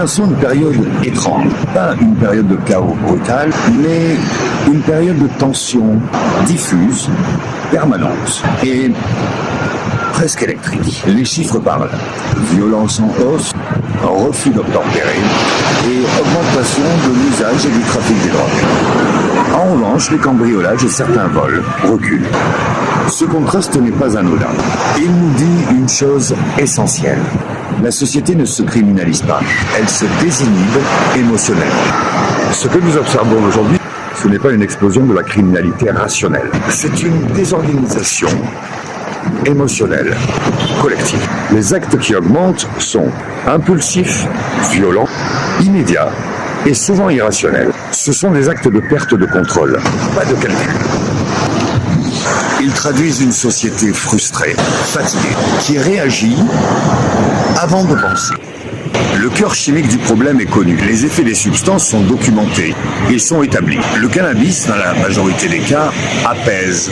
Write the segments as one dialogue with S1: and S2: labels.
S1: traversons une période étrange. Pas une période de chaos brutal, mais une période de tension diffuse, permanente et presque électrique. Les chiffres parlent. Violence en hausse, refus d'obtempérer et augmentation de l'usage et du trafic des drogues. En revanche, les cambriolages et certains vols reculent. Ce contraste n'est pas anodin. Il nous dit une chose essentielle. La société ne se criminalise pas, elle se désinhibe émotionnellement.
S2: Ce que nous observons aujourd'hui, ce n'est pas une explosion de la criminalité rationnelle.
S1: C'est une désorganisation émotionnelle, collective.
S2: Les actes qui augmentent sont impulsifs, violents, immédiats et souvent irrationnels. Ce sont des actes de perte de contrôle,
S1: pas de calcul. Ils traduisent une société frustrée, fatiguée, qui réagit avant de penser. Le cœur chimique du problème est connu. Les effets des substances sont documentés et sont établis. Le cannabis, dans la majorité des cas, apaise,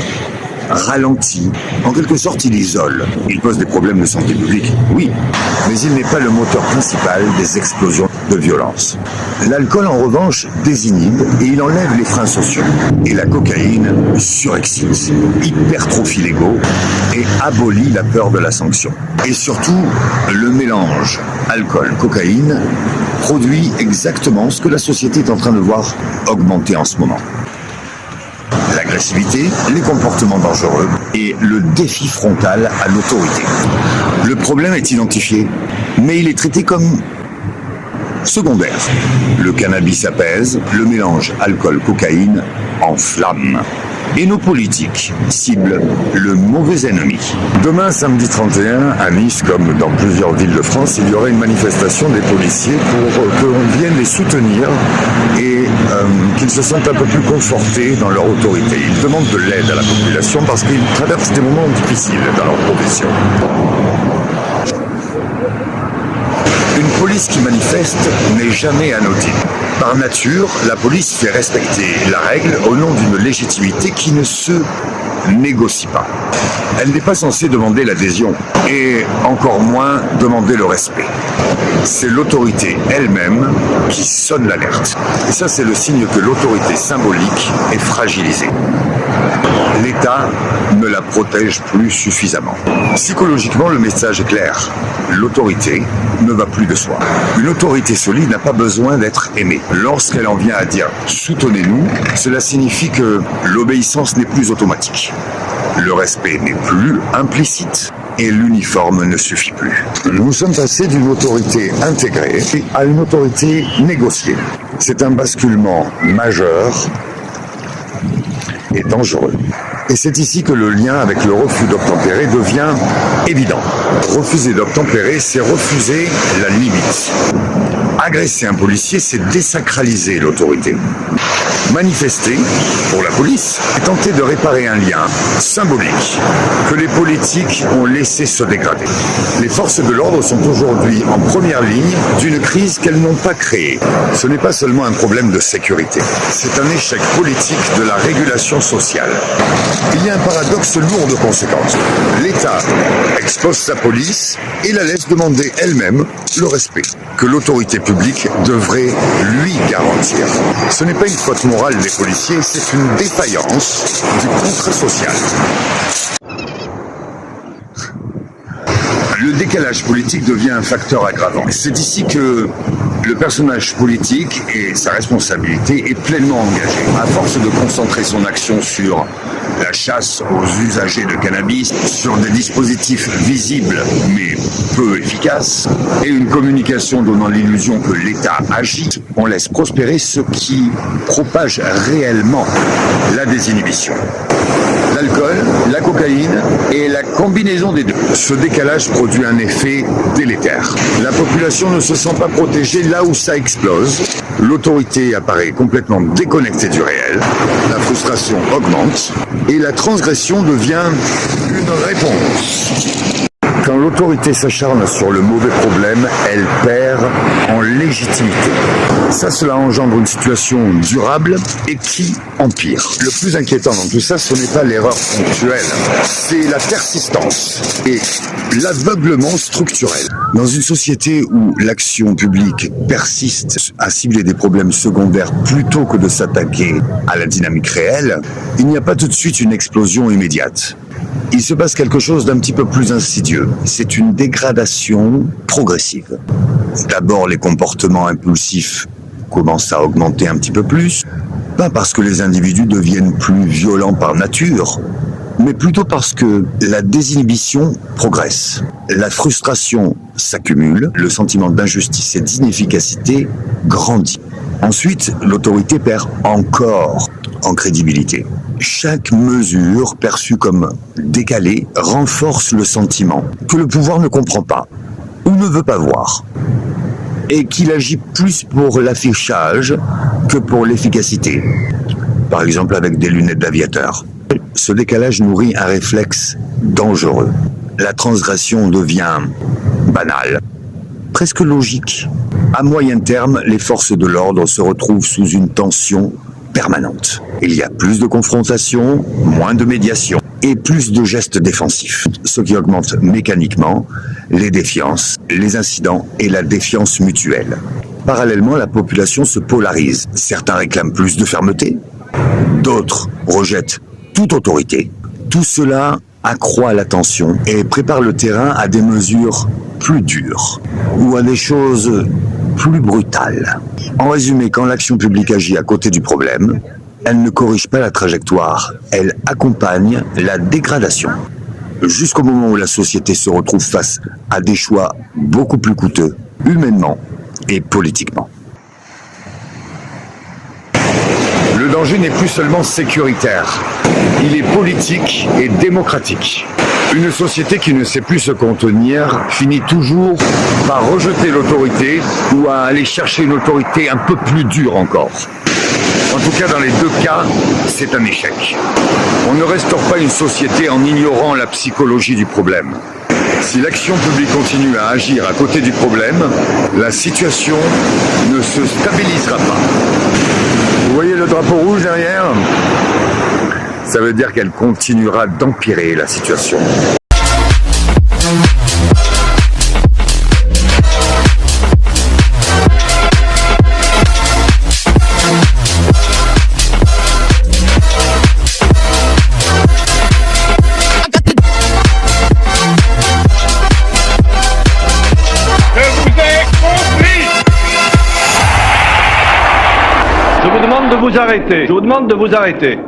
S1: ralentit. En quelque sorte, il isole. Il pose des problèmes de santé publique, oui, mais il n'est pas le moteur principal des explosions de violence. L'alcool, en revanche, désinhibe et il enlève les freins sociaux. Et la cocaïne surexcite, hypertrophie l'ego et abolit la peur de la sanction. Et surtout, le mélange alcool-cocaïne produit exactement ce que la société est en train de voir augmenter en ce moment. L'agressivité, les comportements dangereux et le défi frontal à l'autorité. Le problème est identifié, mais il est traité comme secondaire. Le cannabis apaise, le mélange alcool-cocaïne enflamme. Et nos politiques ciblent le mauvais ennemi.
S2: Demain, samedi 31, à Nice, comme dans plusieurs villes de France, il y aura une manifestation des policiers pour qu'on vienne les soutenir et qu'ils se sentent un peu plus confortés dans leur autorité. Ils demandent de l'aide à la population parce qu'ils traversent des moments difficiles dans leur profession.
S1: Une police qui manifeste n'est jamais anodine. Par nature, la police fait respecter la règle au nom d'une légitimité qui ne se négocie pas. Elle n'est pas censée demander l'adhésion et encore moins demander le respect. C'est l'autorité elle-même qui sonne l'alerte. Et ça, c'est le signe que l'autorité symbolique est fragilisée. L'État ne la protège plus suffisamment. Psychologiquement, le message est clair. L'autorité ne va plus de soi. Une autorité solide n'a pas besoin d'être aimée. Lorsqu'elle en vient à dire « soutenez-nous », cela signifie que l'obéissance n'est plus automatique. Le respect n'est plus implicite et l'uniforme ne suffit plus.
S2: Nous sommes passés d'une autorité intégrée à une autorité négociée. C'est un basculement majeur et dangereux.
S1: Et c'est ici que le lien avec le refus d'obtempérer devient évident. Refuser d'obtempérer, c'est refuser la limite. Agresser un policier, c'est désacraliser l'autorité. Manifester, pour la police, est tenter de réparer un lien symbolique que les politiques ont laissé se dégrader. Les forces de l'ordre sont aujourd'hui en première ligne d'une crise qu'elles n'ont pas créée. Ce n'est pas seulement un problème de sécurité, c'est un échec politique de la régulation sociale. Il y a un paradoxe lourd de conséquences. L'État expose sa police et la laisse demander elle-même le respect que l'autorité publique devrait lui garantir. Ce n'est pas une faute morale des policiers, c'est une défaillance du contrat social. Le décalage politique devient un facteur aggravant. C'est ici que le personnage politique et sa responsabilité est pleinement engagé. À force de concentrer son action sur la chasse aux usagers de cannabis, sur des dispositifs visibles mais peu efficaces, et une communication donnant l'illusion que l'État agit, on laisse prospérer ce qui propage réellement la désinhibition. L'alcool, la cocaïne et la combinaison des deux. Ce décalage produit un effet délétère. La population ne se sent pas protégée là où ça explose. L'autorité apparaît complètement déconnectée du réel. La frustration augmente et la transgression devient une réponse.
S2: Quand l'autorité s'acharne sur le mauvais problème, elle perd en
S1: en légitimité. Ça, cela engendre une situation durable et qui empire. Le plus inquiétant dans tout ça, ce n'est pas l'erreur ponctuelle, c'est la persistance et l'aveuglement structurel. Dans une société où l'action publique persiste à cibler des problèmes secondaires plutôt que de s'attaquer à la dynamique réelle, il n'y a pas tout de suite une explosion immédiate. Il se passe quelque chose d'un petit peu plus insidieux. C'est une dégradation progressive. D'abord, les comportements impulsifs commencent à augmenter un petit peu plus, pas parce que les individus deviennent plus violents par nature, mais plutôt parce que la désinhibition progresse. La frustration s'accumule, le sentiment d'injustice et d'inefficacité grandit. Ensuite, l'autorité perd encore en crédibilité. Chaque mesure perçue comme décalée renforce le sentiment que le pouvoir ne comprend pas ou ne veut pas voir et qu'il agit plus pour l'affichage que pour l'efficacité. Par exemple avec des lunettes d'aviateur. Ce décalage nourrit un réflexe dangereux. La transgression devient banale, presque logique. À moyen terme, les forces de l'ordre se retrouvent sous une tension permanente. Il y a plus de confrontations, moins de médiation et plus de gestes défensifs, ce qui augmente mécaniquement les défiances, les incidents et la défiance mutuelle. Parallèlement, la population se polarise. Certains réclament plus de fermeté, d'autres rejettent toute autorité. Tout cela accroît la tension et prépare le terrain à des mesures plus dures ou à des choses plus brutales. En résumé, quand l'action publique agit à côté du problème, elle ne corrige pas la trajectoire, elle accompagne la dégradation. Jusqu'au moment où la société se retrouve face à des choix beaucoup plus coûteux, humainement et politiquement. Le danger n'est plus seulement sécuritaire, il est politique et démocratique. Une société qui ne sait plus se contenir finit toujours par rejeter l'autorité ou à aller chercher une autorité un peu plus dure encore. En tout cas, dans les deux cas, c'est un échec. On ne restaure pas une société en ignorant la psychologie du problème. Si l'action publique continue à agir à côté du problème, la situation ne se stabilisera pas. Vous voyez le drapeau rouge derrière ? Ça veut dire qu'elle continuera d'empirer la situation.
S3: Je vous demande de vous arrêter. Je vous demande de vous arrêter.